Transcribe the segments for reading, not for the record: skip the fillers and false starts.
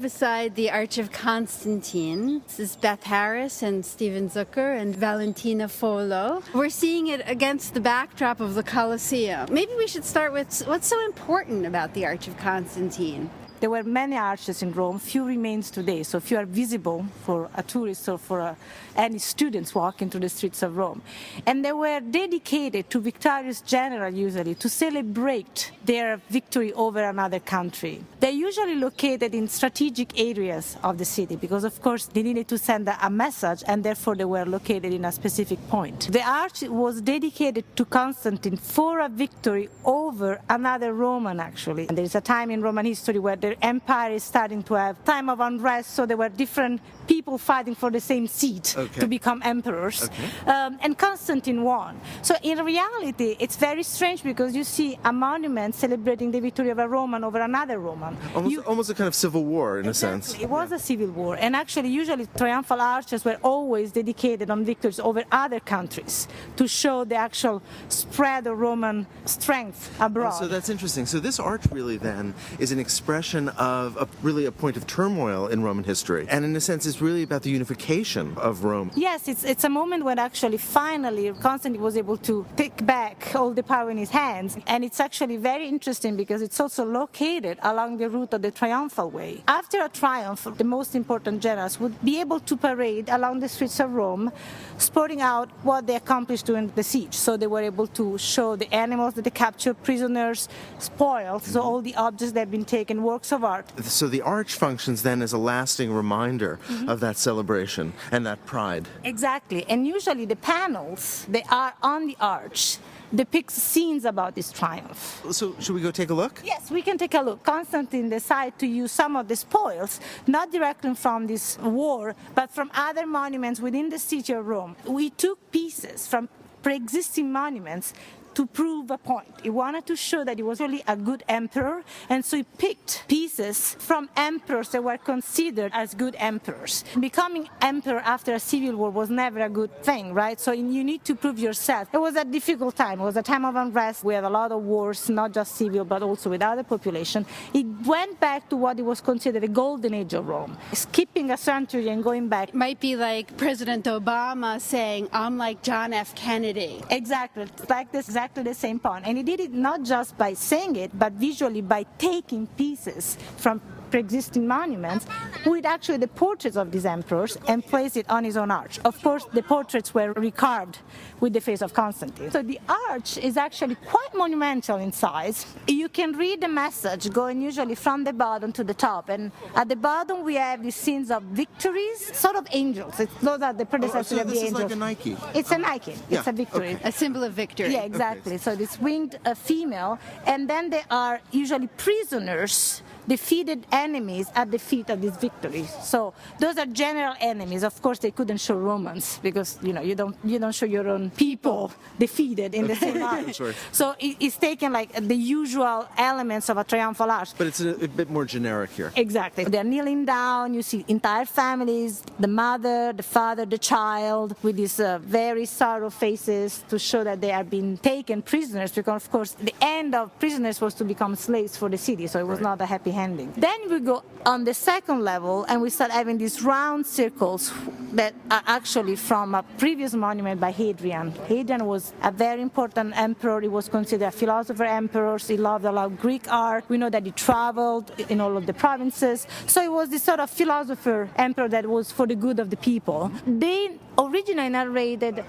beside the Arch of Constantine. This is Beth Harris and Stephen Zucker and Valentina Follo. We're seeing it against the backdrop of the Colosseum. Maybe we should start with what's so important about the Arch of Constantine. There were many arches in Rome, few remains today, so few are visible for a tourist or for any students walking through the streets of Rome. And they were dedicated to victorious generals usually to celebrate their victory over another country. They're usually located in strategic areas of the city because, of course, they needed to send a message and therefore they were located in a specific point. The arch was dedicated to Constantine for a victory over another Roman, actually. And there's a time in Roman history where the empire is starting to have time of unrest, so there were different people fighting for the same seat to become emperors. And Constantine won. So in reality, it's very strange because you see a monument celebrating the victory of a Roman over another Roman. Almost a kind of civil war in a sense. It was a civil war. And actually, usually triumphal arches were always dedicated on victories over other countries to show the actual spread of Roman strength abroad. So that's interesting. So this arch really then is an expression of really a point of turmoil in Roman history. And in a sense, it's really about the unification of Rome. Yes, it's a moment when actually finally Constantine was able to take back all the power in his hands. And it's actually very interesting because it's also located along the route of the Triumphal Way. After a triumph, the most important generals would be able to parade along the streets of Rome, sporting out what they accomplished during the siege. So they were able to show the animals that they captured, prisoners, spoils, so all the objects that have been taken, works of art. So the arch functions then as a lasting reminder of that celebration and that pride. Exactly. And usually the panels, they are on the arch, depicts scenes about this triumph. So should we go take a look? Yes, we can take a look. Constantine decided to use some of the spoils, not directly from this war, but from other monuments within the city of Rome. We took pieces from pre-existing monuments to prove a point. He wanted to show that he was really a good emperor, and so he picked pieces from emperors that were considered as good emperors. Becoming emperor after a civil war was never a good thing, right? So you need to prove yourself. It was a difficult time. It was a time of unrest. We had a lot of wars, not just civil, but also with other population. He went back to what he was considered the golden age of Rome, skipping a century and going back. It might be like President Obama saying, I'm like John F. Kennedy. Exactly. It's like this, exactly the same point. And he did it not just by saying it, but visually by taking pieces from pre-existing monuments with actually the portraits of these emperors and placed it on his own arch. Of course, the portraits were recarved with the face of Constantine. So the arch is actually quite monumental in size. You can read the message going usually from the bottom to the top. And at the bottom, we have these scenes of victories, sort of angels. Those are the predecessors of the angels. So this is like a Nike. It's a Nike. Yeah. It's a victory. Okay. A symbol of victory. Yeah, exactly. So this winged female, and then there are usually prisoners, defeated enemies at the feet of these victories. So those are general enemies. Of course, they couldn't show Romans because you don't show your own people defeated in the same arch. Sure. So it's taken like the usual elements of a triumphal arch. But it's a bit more generic here. Exactly. They're kneeling down. You see entire families, the mother, the father, the child, with these very sorrow faces to show that they are being taken prisoners, because of course the end of prisoners was to become slaves for the city, so it was not a happy ending. Then we go on the second level and we start having these round circles that are actually from a previous monument by Hadrian. Hadrian was a very important emperor. He was considered a philosopher emperor. He loved a lot of Greek art. We know that he traveled in all of the provinces. So he was this sort of philosopher emperor that was for the good of the people. They originally narrated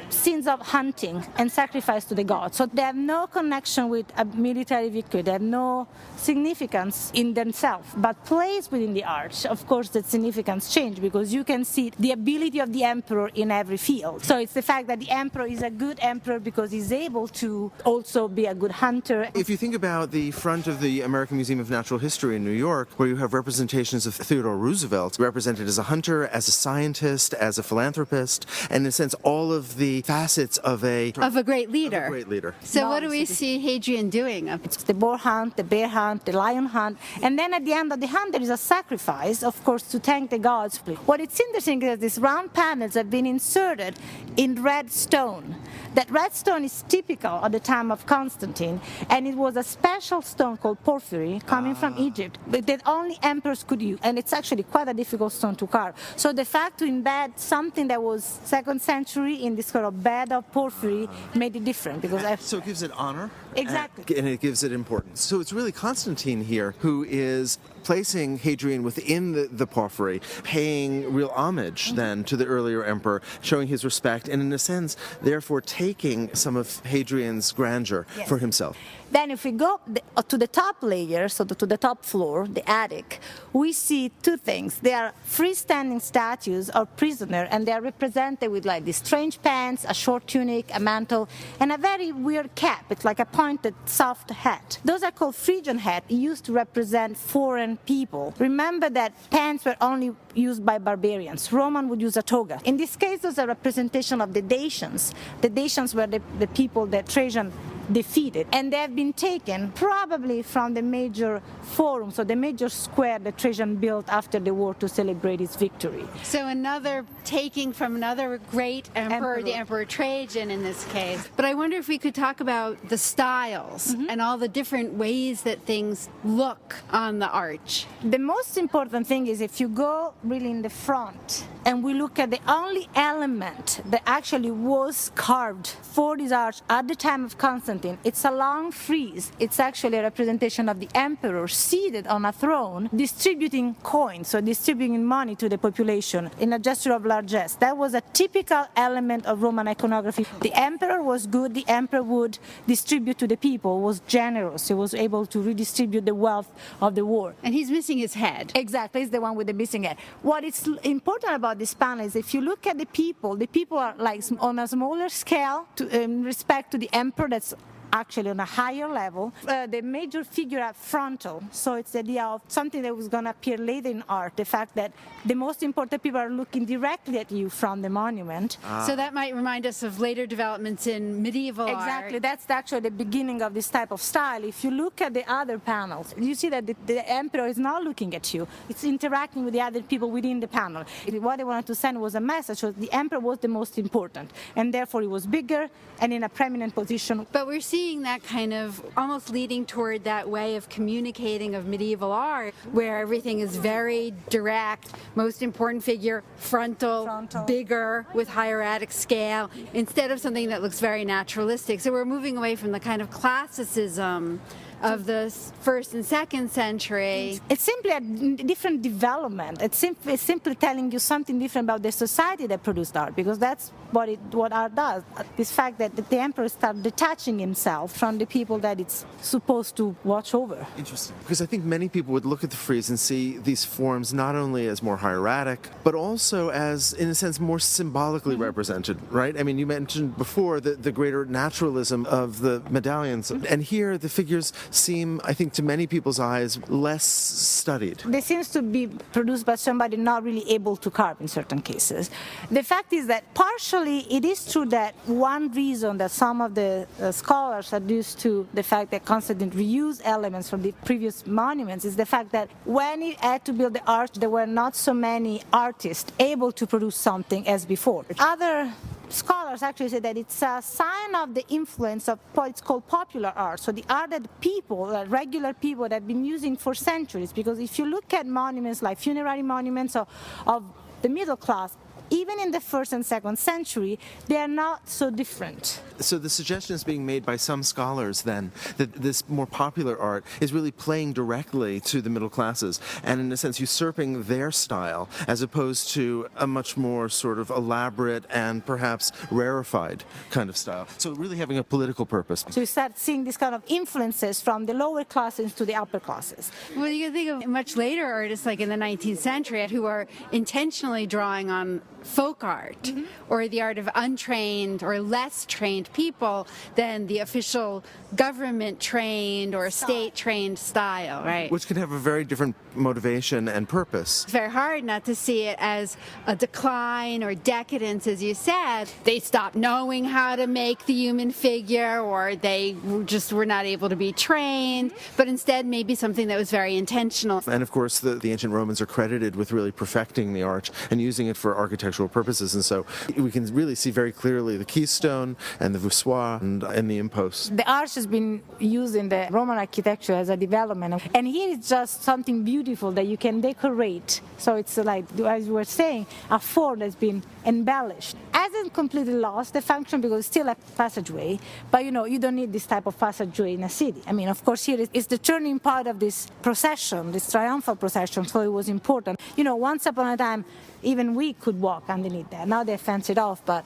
scenes of hunting and sacrifice to the gods. So they have no connection with a military victory. They have no significance in themselves, but placed within the arch, of course, that significance changed because you can see the ability of the emperor in every field. So it's the fact that the emperor is a good emperor because he's able to also be a good hunter. If you think about the front of the American Museum of Natural History in New York, where you have representations of Theodore Roosevelt represented as a hunter, as a scientist, as a philanthropist, and in a sense all of the facets of a great leader. Of a great leader. So what do we see Hadrian doing? It's the boar hunt, the bear hunt, the lion hunt. And then at the end of the hunt, there is a sacrifice, of course, to thank the gods. What it's interesting is that these round panels have been inserted in red stone. That red stone is typical at the time of Constantine, and it was a special stone called porphyry coming from Egypt, but that only emperors could use, and it's actually quite a difficult stone to carve. So the fact to embed something that was 2nd century in this sort of bed of porphyry made it different. So it gives it honor? Exactly. And it gives it importance. So it's really Constantine here who is placing Hadrian within the porphyry, paying real homage then to the earlier emperor, showing his respect, and in a sense, therefore taking some of Hadrian's grandeur for himself. Then if we go to the top layer, so to the top floor, the attic, we see two things. They are freestanding statues of prisoners, and they are represented with like these strange pants, a short tunic, a mantle, and a very weird cap. It's like a pointed, soft hat. Those are called Phrygian hats, used to represent foreign people. Remember that pants were only used by barbarians. Roman would use a toga. In this case, those are representation of the Dacians. The Dacians were the people that Trajan defeated, and they have been taken probably from the major forum, so the major square that Trajan built after the war to celebrate his victory. So another taking from another great emperor, the Emperor Trajan in this case. But I wonder if we could talk about the styles and all the different ways that things look on the arch. The most important thing is if you go really in the front and we look at the only element that actually was carved for this arch at the time of Constantine, it's a long frieze. It's actually a representation of the emperor seated on a throne distributing coins, so distributing money to the population in a gesture of largesse. That was a typical element of Roman iconography. The emperor was good, the emperor would distribute to the people, was generous, he was able to redistribute the wealth of the war. And he's missing his head. Exactly, he's the one with the missing head. What is important about this panel is if you look at the people are like on a smaller scale in respect to the emperor that's actually on a higher level. The major figure are frontal, so it's the idea of something that was going to appear later in art, the fact that the most important people are looking directly at you from the monument. So that might remind us of later developments in medieval art. Exactly, that's actually the beginning of this type of style. If you look at the other panels, you see that the emperor is not looking at you, it's interacting with the other people within the panel. What they wanted to send was a message, so the emperor was the most important, and therefore he was bigger and in a prominent position. But we're seeing that kind of almost leading toward that way of communicating of medieval art where everything is very direct, most important figure, frontal, bigger, with hieratic scale, instead of something that looks very naturalistic. So we're moving away from the kind of classicism of the 1st and 2nd century. It's simply a different development. It's simply telling you something different about the society that produced art, because that's what art does. This fact that the emperor started detaching himself from the people that it's supposed to watch over. Interesting. Because I think many people would look at the frieze and see these forms not only as more hieratic, but also as, in a sense, more symbolically represented, right? I mean, you mentioned before the greater naturalism of the medallions, and here the figures seem, I think, to many people's eyes, less studied. They seem to be produced by somebody not really able to carve in certain cases. The fact is that partially it is true that one reason that some of the scholars adduce to the fact that Constantine reused elements from the previous monuments is the fact that when he had to build the arch, there were not so many artists able to produce something as before. Other scholars actually say that it's a sign of the influence of what's called popular art, so the art that people, regular people, that have been using for centuries. Because if you look at monuments like funerary monuments of the middle class, even in the 1st and 2nd century, they are not so different. So the suggestion is being made by some scholars then that this more popular art is really playing directly to the middle classes and in a sense usurping their style as opposed to a much more sort of elaborate and perhaps rarefied kind of style. So really having a political purpose. So you start seeing these kind of influences from the lower classes to the upper classes. Well, you can think of much later artists like in the 19th century who are intentionally drawing on folk art or the art of untrained or less trained people than the official government trained or state trained style, right? Which can have a very different motivation and purpose. It's very hard not to see it as a decline or decadence, as you said. They stopped knowing how to make the human figure, or they just were not able to be trained, but instead maybe something that was very intentional. And of course, the ancient Romans are credited with really perfecting the arch and using it for architectural purposes. And so we can really see very clearly the keystone and the voussoir and the impost. The arch has been used in the Roman architecture as a development. And here it's just something beautiful that you can decorate. So it's like, as you were saying, a fort that's been embellished. Hasn't completely lost the function because it's still a passageway, but you don't need this type of passageway in a city. I mean, of course, here it's the turning part of this procession, this triumphal procession, so it was important. Once upon a time, even we could walk underneath there. Now they fenced it off, but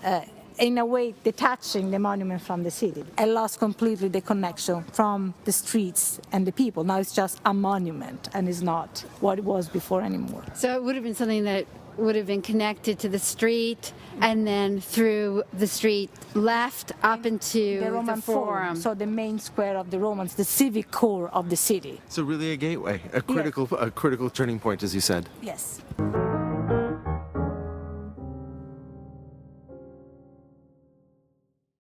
in a way detaching the monument from the city. I lost completely the connection from the streets and the people. Now it's just a monument and it's not what it was before anymore. So it would have been something that would have been connected to the street and then through the street left up into the Roman Forum. So the main square of the Romans, the civic core of the city. So really a gateway, a critical turning point, as you said. Yes.